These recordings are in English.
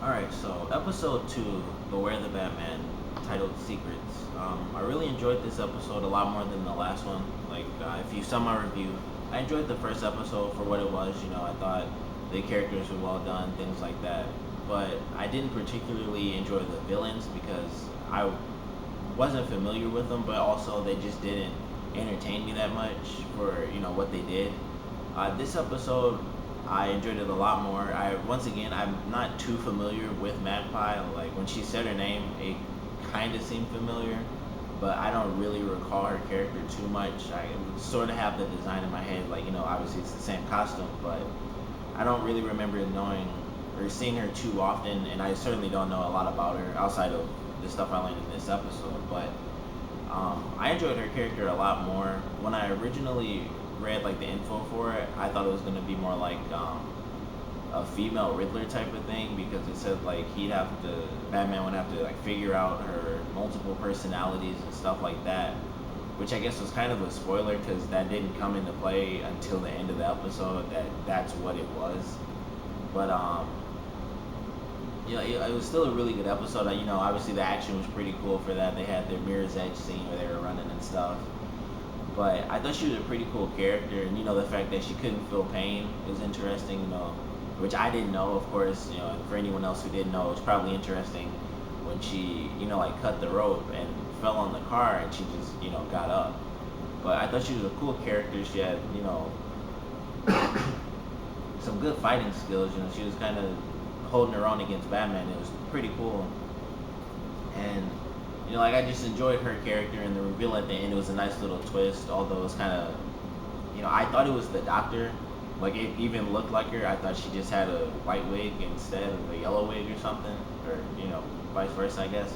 Alright, so episode 2, Beware the Batman, titled Secrets. I really enjoyed this episode a lot more than the last one. If you saw my review, I enjoyed the first episode for what it was. I thought the characters were well done, things like that. But I didn't particularly enjoy the villains because I wasn't familiar with them, but also they just didn't entertain me that much for what they did. This episode, I enjoyed it a lot more. I'm not too familiar with Magpie. Like when she said her name, it kind of seemed familiar, but I don't really recall her character too much. I sort of have the design in my head, obviously it's the same costume, but I don't really remember knowing or seeing her too often, and I certainly don't know a lot about her outside of the stuff I learned in this episode. But I enjoyed her character a lot more. When I originally read the info for it, I thought it was gonna be more like a female Riddler type of thing because it said Batman would have to figure out her multiple personalities and stuff like that, which I guess was kind of a spoiler because that didn't come into play until the end of the episode. That's what it was, but it was still a really good episode. Obviously the action was pretty cool for that. They had their Mirror's Edge scene where they were running and stuff. But I thought she was a pretty cool character, and the fact that she couldn't feel pain was interesting. Which I didn't know, of course. And for anyone else who didn't know, it's probably interesting when she, cut the rope and fell on the car, and she just, got up. But I thought she was a cool character. She had, some good fighting skills. She was kind of holding her own against Batman. It was pretty cool, and I just enjoyed her character, and the reveal at the end, it was a nice little twist. Although it was kind of, I thought it was the Doctor. It even looked like her. I thought she just had a white wig instead of a yellow wig or something, or vice versa, I guess.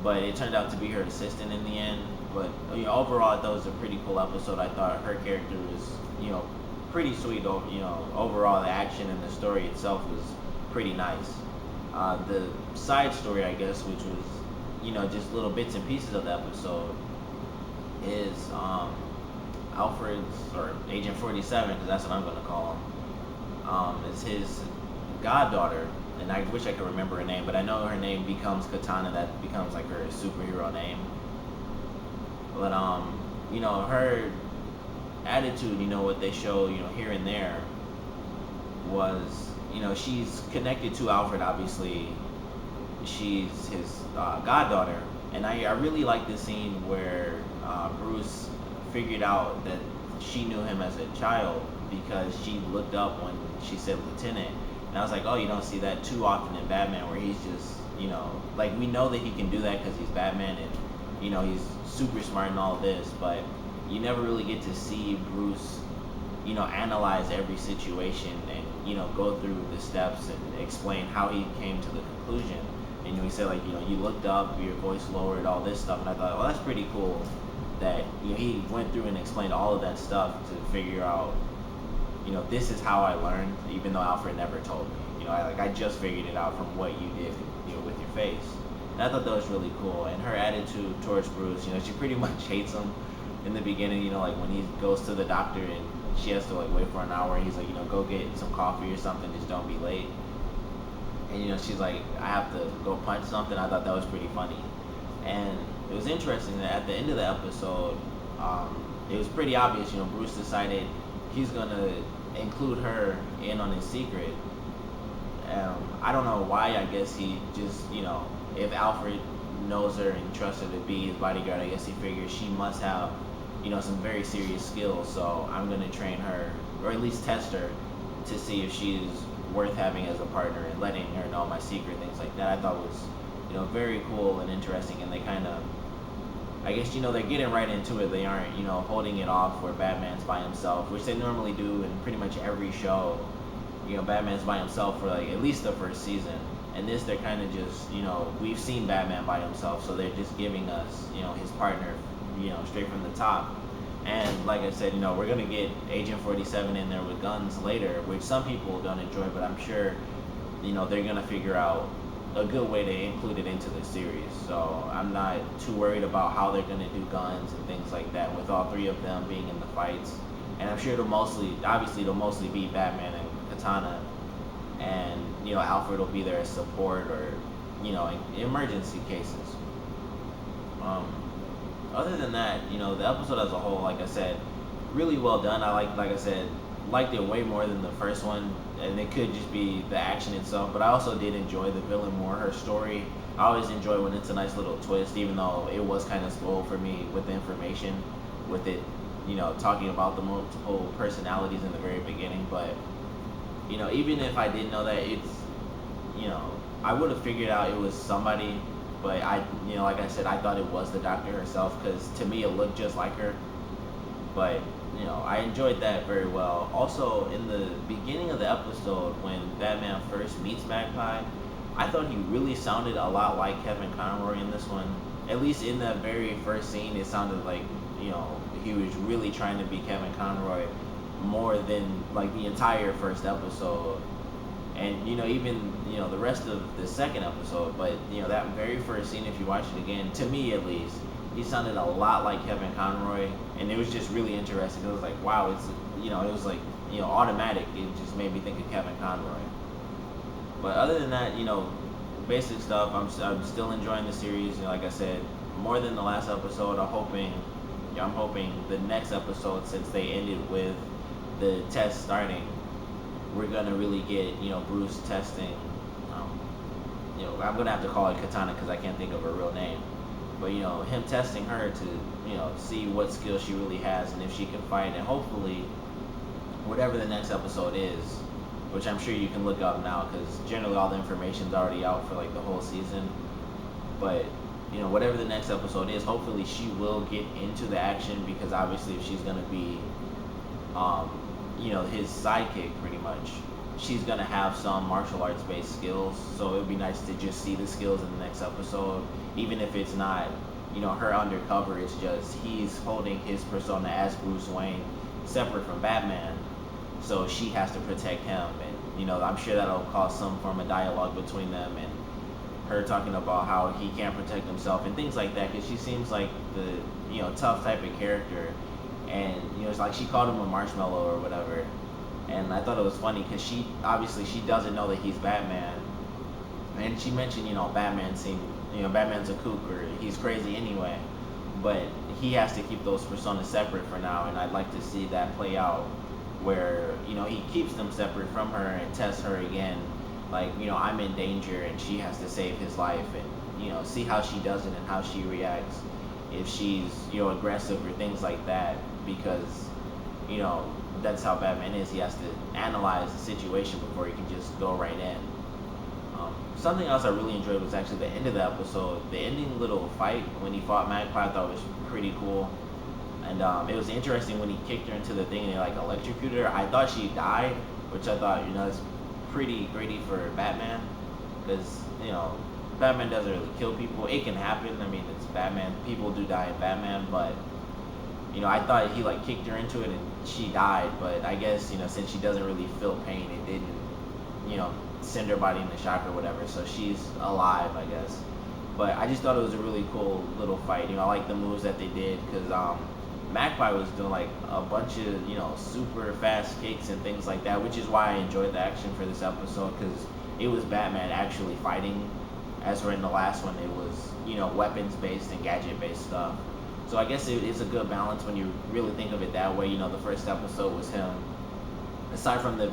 But it turned out to be her assistant in the end. But overall, I thought it was a pretty cool episode. I thought her character was, pretty sweet. Overall, the action and the story itself was pretty nice. The side story, I guess, which was just little bits and pieces of the episode, is Alfred's, or Agent 47, because that's what I'm going to call him, is his goddaughter, and I wish I could remember her name, but I know her name becomes Katana. That becomes her superhero name. But her attitude, what they show, here and there, was, she's connected to Alfred, obviously. She's his goddaughter, and I really like the scene where Bruce figured out that she knew him as a child because she looked up when she said lieutenant, and I was like, oh, you don't see that too often in Batman, where he's just, we know that he can do that because he's Batman, and he's super smart and all this, but you never really get to see Bruce analyze every situation and go through the steps and explain how he came to the conclusion. And he said you looked up, your voice lowered, all this stuff, and I thought, well, that's pretty cool that he went through and explained all of that stuff to figure out this is how I learned, even though Alfred never told me. I just figured it out from what you did with your face. And I thought that was really cool. And her attitude towards Bruce, she pretty much hates him in the beginning. When he goes to the doctor and she has to wait for an hour, and he's like, go get some coffee or something, just don't be late. And she's like, I have to go punch something. I thought that was pretty funny. And it was interesting that at the end of the episode, it was pretty obvious, Bruce decided he's gonna include her in on his secret. I don't know why. I guess he just, if Alfred knows her and trusts her to be his bodyguard, I guess he figures she must have, some very serious skills. So I'm gonna train her, or at least test her, to see if she's worth having as a partner and letting her know my secret, things like that. I thought was, very cool and interesting, and they kind of, I guess, they're getting right into it. They aren't, holding it off where Batman's by himself, which they normally do in pretty much every show. Batman's by himself for at least the first season. And this, they're kind of just, we've seen Batman by himself, so they're just giving us, his partner, straight from the top. And like I said, we're going to get Agent 47 in there with guns later, which some people don't enjoy, but I'm sure, they're going to figure out a good way to include it into the series. So I'm not too worried about how they're going to do guns and things like that with all three of them being in the fights. And I'm sure it'll mostly be Batman and Katana. And Alfred will be there as support or in emergency cases. Um, Other than that, the episode as a whole, like I said, really well done. Like I said, liked it way more than the first one, and it could just be the action itself. But I also did enjoy the villain more, her story. I always enjoy when it's a nice little twist, even though it was kind of spoiled for me with the information, with it, talking about the multiple personalities in the very beginning. But even if I didn't know that, you know, I would have figured out it was somebody. But like I said, I thought it was the doctor herself because to me it looked just like her. But I enjoyed that very well. Also, in the beginning of the episode, when Batman first meets Magpie, I thought he really sounded a lot like Kevin Conroy in this one. At least in the very first scene, it sounded like he was really trying to be Kevin Conroy more than like the entire first episode. And even the rest of the second episode, but that very first scene, if you watch it again, to me at least, he sounded a lot like Kevin Conroy, and it was just really interesting. It was like, wow, it's it was like automatic. It just made me think of Kevin Conroy. But other than that, basic stuff. I'm still enjoying the series. Like I said, more than the last episode. I'm hoping the next episode, since they ended with the test starting, we're gonna really get Bruce testing. I'm gonna have to call it Katana because I can't think of her real name. But him testing her to see what skills she really has and if she can fight, and hopefully whatever the next episode is, which I'm sure you can look up now because generally all the information's already out for like the whole season. But whatever the next episode is, hopefully she will get into the action because obviously if she's gonna be his sidekick pretty much, she's gonna have some martial arts based skills. So it would be nice to just see the skills in the next episode, even if it's not her undercover. It's just he's holding his persona as Bruce Wayne separate from Batman, so she has to protect him. And I'm sure that'll cause some form of dialogue between them, and her talking about how he can't protect himself and things like that, because she seems like the tough type of character. And it's like she called him a marshmallow or whatever, and I thought it was funny because she doesn't know that he's Batman, and she mentioned Batman's a kook, or he's crazy anyway, but he has to keep those personas separate for now. And I'd like to see that play out where he keeps them separate from her and tests her again, like I'm in danger and she has to save his life, and see how she does it and how she reacts, if she's aggressive or things like that, because that's how Batman is. He has to analyze the situation before he can just go right in. Something else I really enjoyed was actually the end of the episode. The ending little fight when he fought Magpie, I thought was pretty cool. And it was interesting when he kicked her into the thing and he like electrocuted her. I thought she died, which I thought is pretty gritty for Batman, because Batman doesn't really kill people. It can happen. I mean, it's Batman. People do die in Batman, but I thought he like kicked her into it and she died. But I guess since she doesn't really feel pain, it didn't send her body into shock or whatever. So she's alive, I guess. But I just thought it was a really cool little fight. I like the moves that they did because Magpie was doing like a bunch of super fast kicks and things like that, which is why I enjoyed the action for this episode, because it was Batman actually fighting. As for in the last one, it was weapons based and gadget based stuff. So I guess it is a good balance when you really think of it that way. The first episode was him. Aside from the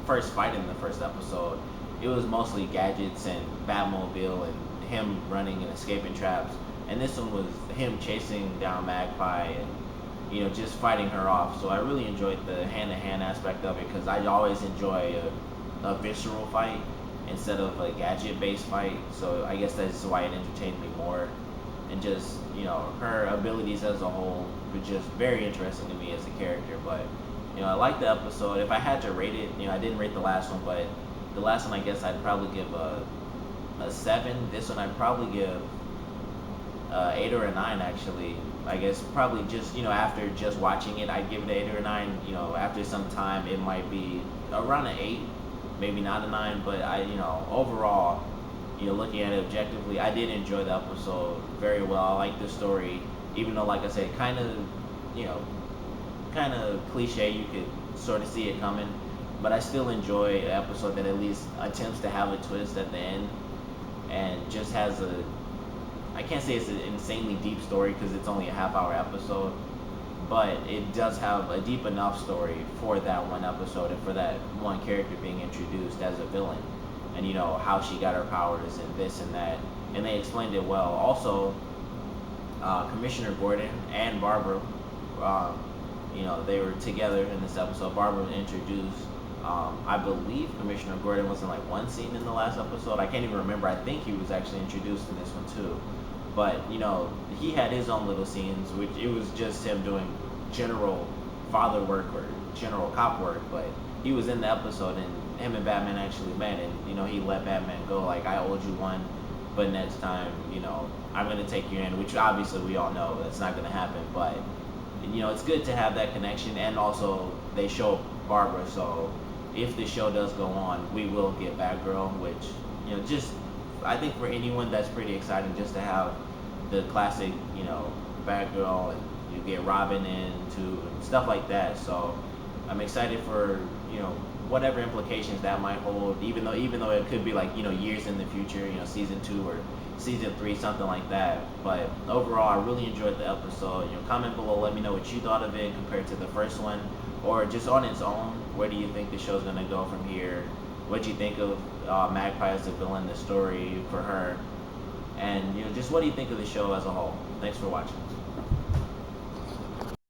first fight in the first episode, it was mostly gadgets and Batmobile and him running and escaping traps. And this one was him chasing down Magpie and just fighting her off. So I really enjoyed the hand-to-hand aspect of it, because I always enjoy a visceral fight instead of a gadget-based fight. So I guess that's why it entertained me more. And just her abilities as a whole were just very interesting to me as a character. But I liked the episode. If I had to rate it, I didn't rate the last one, but the last one I guess I'd probably give a 7. This one I'd probably give 8 or a 9 actually. I guess probably just after just watching it, I'd give it an 8 or a 9. After some time it might be around an 8, maybe not a 9. But overall, looking at it objectively, I did enjoy the episode very well. I like the story, even though, like I said, kind of cliche. You could sort of see it coming, but I still enjoy an episode that at least attempts to have a twist at the end and just has a. I can't say it's an insanely deep story because it's only a half-hour episode, but it does have a deep enough story for that one episode and for that one character being introduced as a villain, and how she got her powers and this and that, and they explained it well. Also, Commissioner Gordon and Barbara, um, they were together in this episode. Barbara was introduced. I believe Commissioner Gordon was in like one scene in the last episode. I can't even remember. I think he was actually introduced in this one too. But he had his own little scenes, which it was just him doing general father work or general cop work. But he was in the episode, and him and Batman actually met, and he let Batman go. Like, I owed you one, but next time, I'm gonna take you in. Which obviously we all know that's not gonna happen. But it's good to have that connection, and also they show Barbara. So if the show does go on, we will get Batgirl, which just I think for anyone that's pretty exciting just to have the classic Batgirl, and you get Robin in too and stuff like that. So I'm excited for whatever implications that might hold, even though it could be like years in the future, season 2 or season 3, something like that. But overall, I really enjoyed the episode. Comment below, let me know what you thought of it compared to the first one, or just on its own. Where do you think the show's gonna go from here? What do you think of Magpie as a villain, the story for her, and just what do you think of the show as a whole? Thanks for watching.